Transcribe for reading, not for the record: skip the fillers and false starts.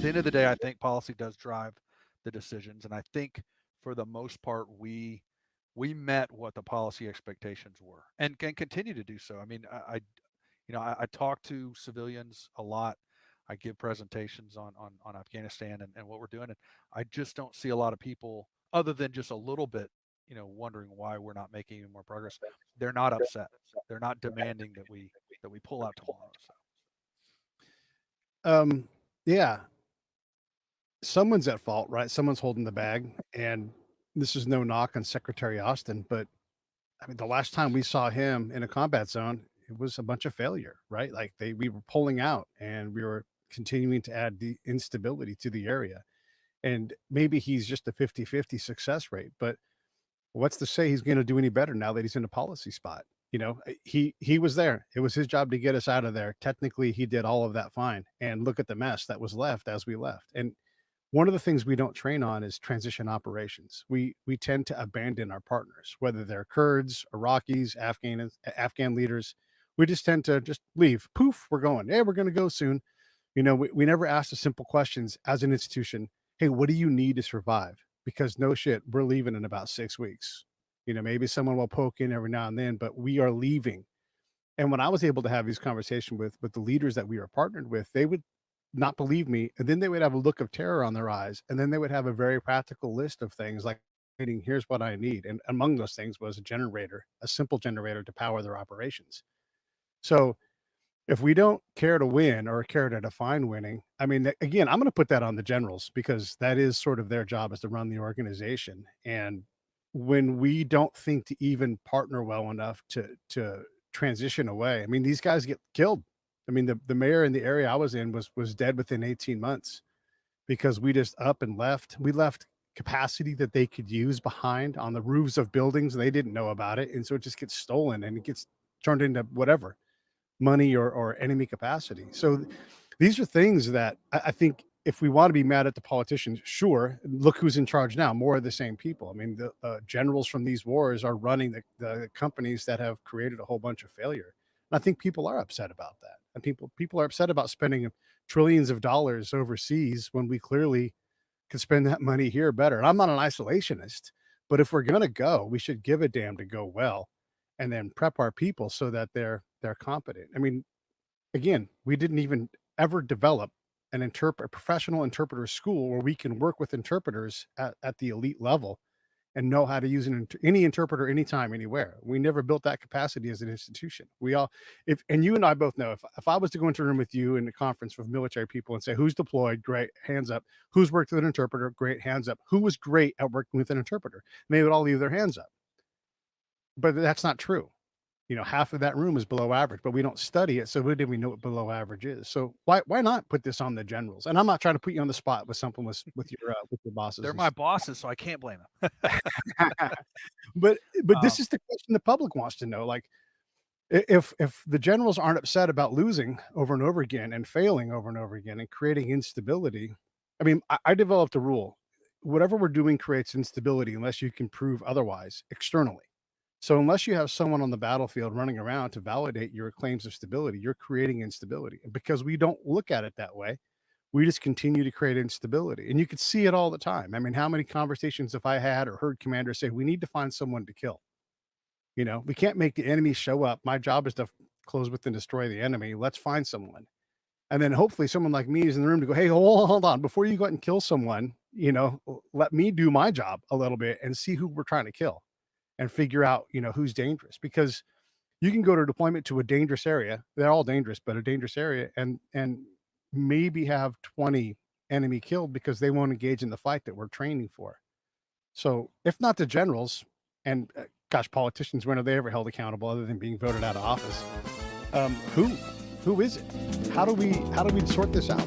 at the end of the day, I think policy does drive the decisions, and I think for the most part we met what the policy expectations were, and can continue to do so. I mean, I talk to civilians a lot. I give presentations on Afghanistan and what we're doing, and I just don't see a lot of people, other than just a little bit, wondering why we're not making any more progress. They're not upset. They're not demanding that we pull out tomorrow. So Um, yeah, someone's at fault, right? Someone's holding the bag, and this is no knock on Secretary Austin, but I mean, the last time we saw him in a combat zone, it was a bunch of failure, right? Like we were pulling out, and we were continuing to add the instability to the area. And maybe he's just a 50-50 success rate, but what's to say he's going to do any better now that he's in a policy spot? He was there. It was his job to get us out of there. Technically, he did all of that fine. And look at the mess that was left as we left. And one of the things we don't train on is transition operations. We tend to abandon our partners, whether they're Kurds, Iraqis, Afghan leaders. We just tend to just leave. Poof, we're going. Hey, we're going to go soon. We never ask the simple questions as an institution. Hey, what do you need to survive? Because no shit, we're leaving in about 6 weeks. Maybe someone will poke in every now and then, but we are leaving. And when I was able to have these conversations with the leaders that we were partnered with, they would not believe me, and then they would have a look of terror on their eyes, and then they would have a very practical list of things like, here's what I need, and among those things was a generator, a simple generator to power their operations. So if we don't care to win or care to define winning, I mean, again, I'm going to put that on the generals because that is sort of their job, is to run the organization. And when we don't think to even partner well enough to transition away, I mean, these guys get killed. I mean, the mayor in the area I was in was dead within 18 months because we just up and left. We left capacity that they could use behind on the roofs of buildings, and they didn't know about it, and so it just gets stolen and it gets turned into whatever money or enemy capacity. So these are things that I think if we want to be mad at the politicians, sure, look who's in charge now, more of the same people. I mean, the generals from these wars are running the companies that have created a whole bunch of failure. And I think people are upset about that. And people are upset about spending trillions of dollars overseas when we clearly could spend that money here better. And I'm not an isolationist, but if we're going to go, we should give a damn to go well and then prep our people so that they're competent. I mean, again, we didn't even ever develop a professional interpreter school where we can work with interpreters at the elite level and know how to use any interpreter anytime, anywhere. We never built that capacity as an institution. We all, if and you and I both know, if I was to go into a room with you in a conference with military people and say, who's deployed? Great, hands up. Who's worked with an interpreter? Great, hands up. Who was great at working with an interpreter? And they would all leave their hands up. But that's not true. Half of that room is below average, but we don't study it, so we didn't even know what below average is. So why not put this on the generals? And I'm not trying to put you on the spot with something with your they're bosses. my bosses, so I can't blame them. But this um, is the question the public wants to know. Like, if the generals aren't upset about losing over and over again and failing over and over again and creating instability, I mean, I developed a rule: whatever we're doing creates instability unless you can prove otherwise externally. So unless you have someone on the battlefield running around to validate your claims of stability, you're creating instability. And because we don't look at it that way, we just continue to create instability. And you could see it all the time. I mean, how many conversations have I had or heard commanders say, we need to find someone to kill? We can't make the enemy show up. My job is to close with and destroy the enemy. Let's find someone. And then hopefully someone like me is in the room to go, hey, hold on. Before you go out and kill someone, let me do my job a little bit and see who we're trying to kill and figure out, who's dangerous. Because you can go to deployment to a dangerous area. They're all dangerous, but a dangerous area, and maybe have 20 enemy killed because they won't engage in the fight that we're training for. So if not the generals, and gosh, politicians, when are they ever held accountable other than being voted out of office? Who is it? How do we sort this out?